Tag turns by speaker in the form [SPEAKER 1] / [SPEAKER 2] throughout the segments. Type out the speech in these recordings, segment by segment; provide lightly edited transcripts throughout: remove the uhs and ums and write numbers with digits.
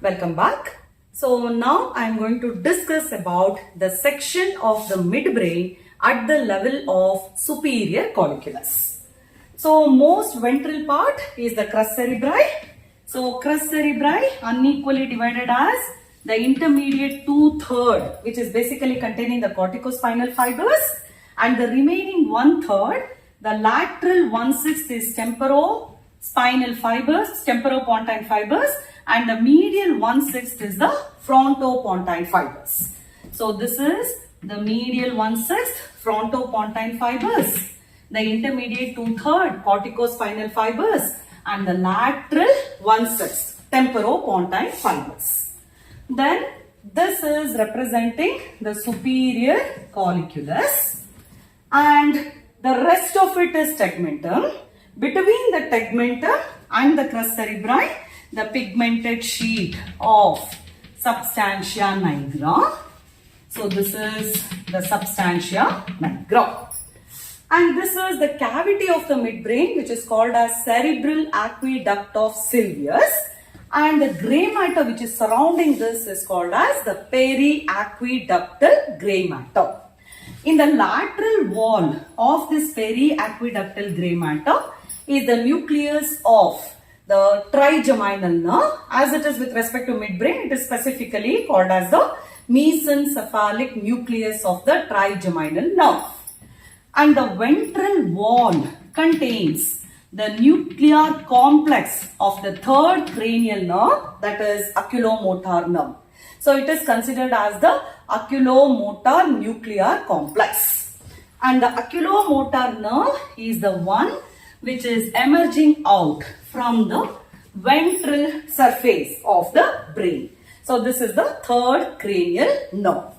[SPEAKER 1] welcome back. So now I am going to discuss about the section of the midbrain at the level of superior colliculus. So most ventral part is the crus cerebri. So crus cerebri unequally divided as the intermediate 2/3, which is basically containing the corticospinal fibers, and the remaining 1/3, the lateral 1/6 is temporospinal fibers, temporopontine fibers, and the medial 1/6 is the frontopontine fibers. So this is the medial 1/6 frontopontine fibers, the intermediate 2/3 corticospinal fibers, and the lateral 1/6 temporopontine fibers. Then this is representing the superior colliculus, and the rest of it is tegmentum. Between the tegmentum and the crus cerebri, the pigmented sheet of substantia nigra. So this is the substantia nigra. And this is the cavity of the midbrain, which is called as cerebral aqueduct of Sylvius. And the gray matter which is surrounding this is called as the periaqueductal gray matter. In the lateral wall of this periaqueductal gray matter is the nucleus of the trigeminal nerve. As it is with respect to midbrain, it is specifically called as the mesencephalic nucleus of the trigeminal nerve. And the ventral wall contains the nuclear complex of the third cranial nerve, that is oculomotor nerve. So it is considered as the oculomotor nuclear complex. And the oculomotor nerve is the one which is emerging out from the ventral surface of the brain. So this is the third cranial nerve.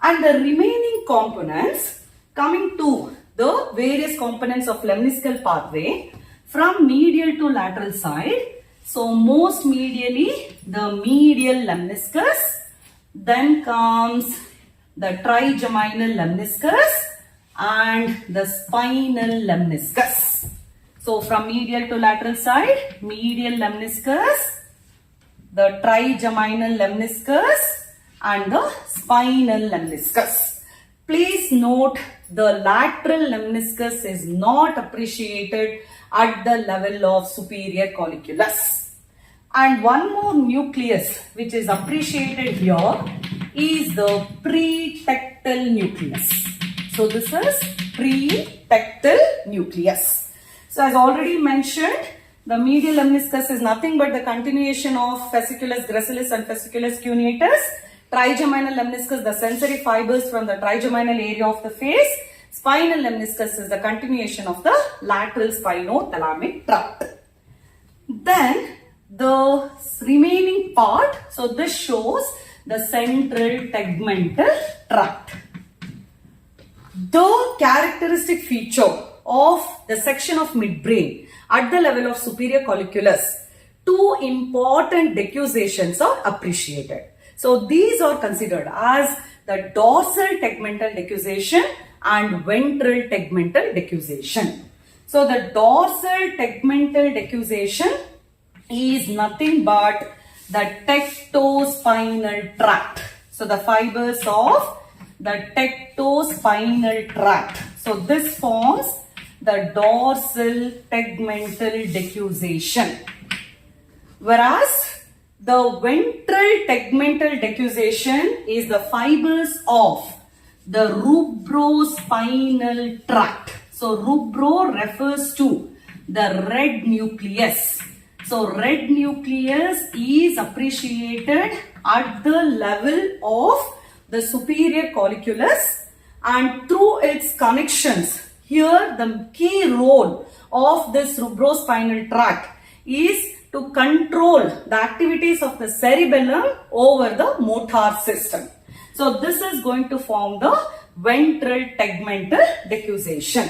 [SPEAKER 1] And the remaining components, coming to the various components of lemniscal pathway from medial to lateral side. So most medially, the medial lemniscus, then comes the trigeminal lemniscus and the spinal lemniscus. So from medial to lateral side, medial lemniscus, the trigeminal lemniscus, and the spinal lemniscus. Please note, the lateral lemniscus is not appreciated at the level of superior colliculus. And one more nucleus which is appreciated here is the pretectal nucleus. So this is pretectal nucleus. So as already mentioned, the medial lemniscus is nothing but the continuation of fasciculus gracilis and fasciculus cuneatus. Trigeminal lemniscus, the sensory fibers from the trigeminal area of the face. Spinal lemniscus is the continuation of the lateral spinothalamic tract. Then the remaining part, so this shows the central tegmental tract. The characteristic feature of the section of midbrain at the level of superior colliculus, two important decussations are appreciated. So these are considered as the dorsal tegmental decussation and ventral tegmental decussation. So the dorsal tegmental decussation is nothing but the tectospinal tract. So the fibers of the tectospinal tract. So this forms the dorsal tegmental decussation. Whereas the ventral tegmental decussation is the fibers of the rubrospinal tract. So rubro refers to the red nucleus. So red nucleus is appreciated at the level of the superior colliculus, and through its connections, here the key role of this rubrospinal tract is to control the activities of the cerebellum over the motor system. So this is going to form the ventral tegmental decussation,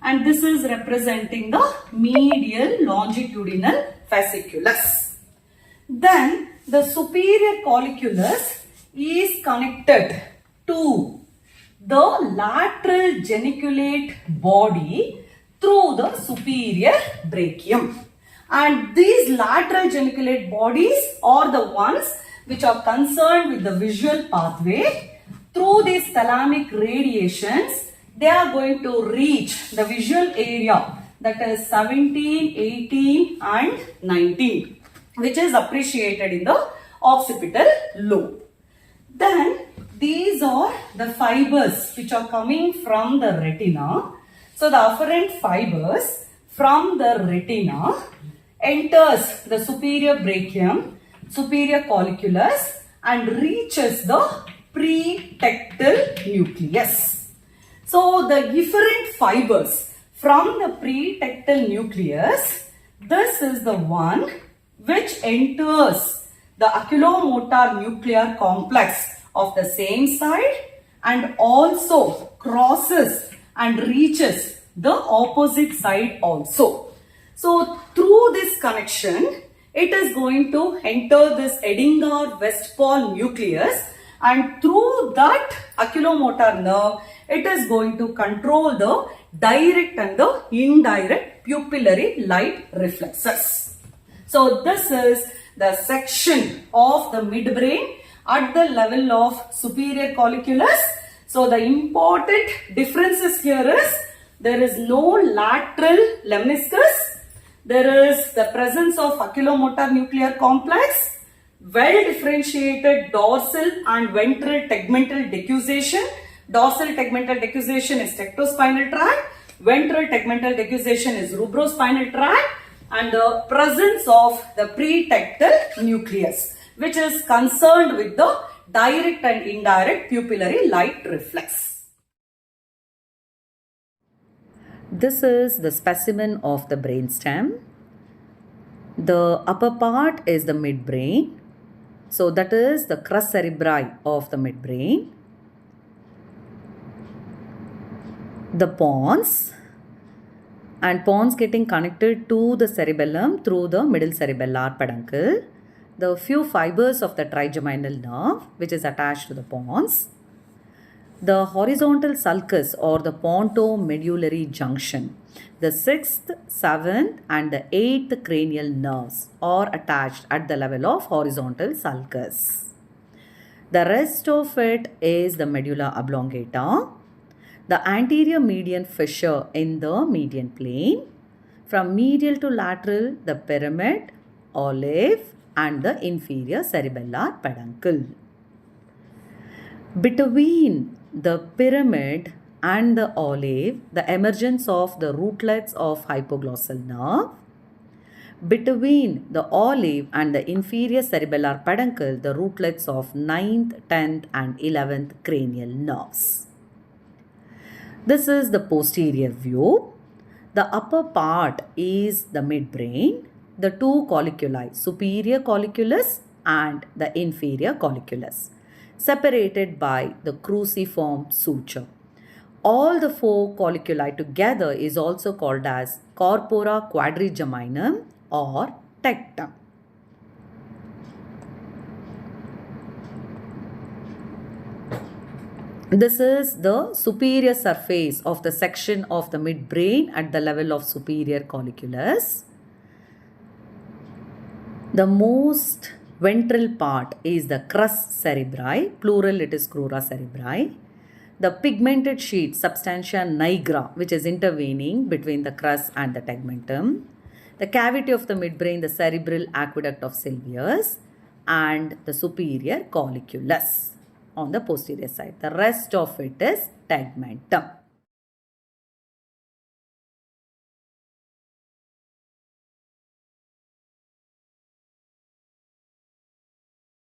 [SPEAKER 1] and this is representing the medial longitudinal fasciculus. Then the superior colliculus is connected to the lateral geniculate body through the superior brachium. And these lateral geniculate bodies are the ones which are concerned with the visual pathway. Through these thalamic radiations, they are going to reach the visual area, that is 17, 18 and 19, which is appreciated in the occipital lobe. Then these are the fibers which are coming from the retina. So the afferent fibers from the retina enters the superior brachium, superior colliculus and reaches the pretectal nucleus. So the efferent fibers from the pretectal nucleus, this is the one which enters the oculomotor nuclear complex of the same side and also crosses and reaches the opposite side also. So through this connection, it is going to enter this Edinger-Westphal nucleus, and through that oculomotor nerve, it is going to control the direct and the indirect pupillary light reflexes. So this is the section of the midbrain at the level of superior colliculus. So the important differences here is there is no lateral lemniscus. There is the presence of oculomotor nuclear complex, well differentiated dorsal and ventral tegmental decussation. Dorsal tegmental decussation is tectospinal tract, ventral tegmental decussation is rubrospinal tract, and the presence of the pretectal nucleus, which is concerned with the direct and indirect pupillary light reflex.
[SPEAKER 2] This is the specimen of the brainstem. The upper part is the midbrain. So that is the crus cerebri of the midbrain. The pons, and pons getting connected to the cerebellum through the middle cerebellar peduncle. The few fibers of the trigeminal nerve which is attached to the pons. The horizontal sulcus or the pontomedullary junction. The 6th, 7th and the 8th cranial nerves are attached at the level of horizontal sulcus. The rest of it is the medulla oblongata. The anterior median fissure in the median plane. From medial to lateral, the pyramid, olive and the inferior cerebellar peduncle. Between the pyramid and the olive, the emergence of the rootlets of hypoglossal nerve. Between the olive and the inferior cerebellar peduncle, the rootlets of 9th, 10th and 11th cranial nerves. This is the posterior view. The upper part is the midbrain, the two colliculi, superior colliculus and the inferior colliculus, separated by the cruciform suture. All the four colliculi together is also called as corpora quadrigeminum or tectum. This is the superior surface of the section of the midbrain at the level of superior colliculus. The most ventral part is the crus cerebri, plural it is crura cerebri. The pigmented sheet substantia nigra, which is intervening between the crus and the tegmentum. The cavity of the midbrain, the cerebral aqueduct of Sylvius, and the superior colliculus on the posterior side. The rest of it is tegmentum.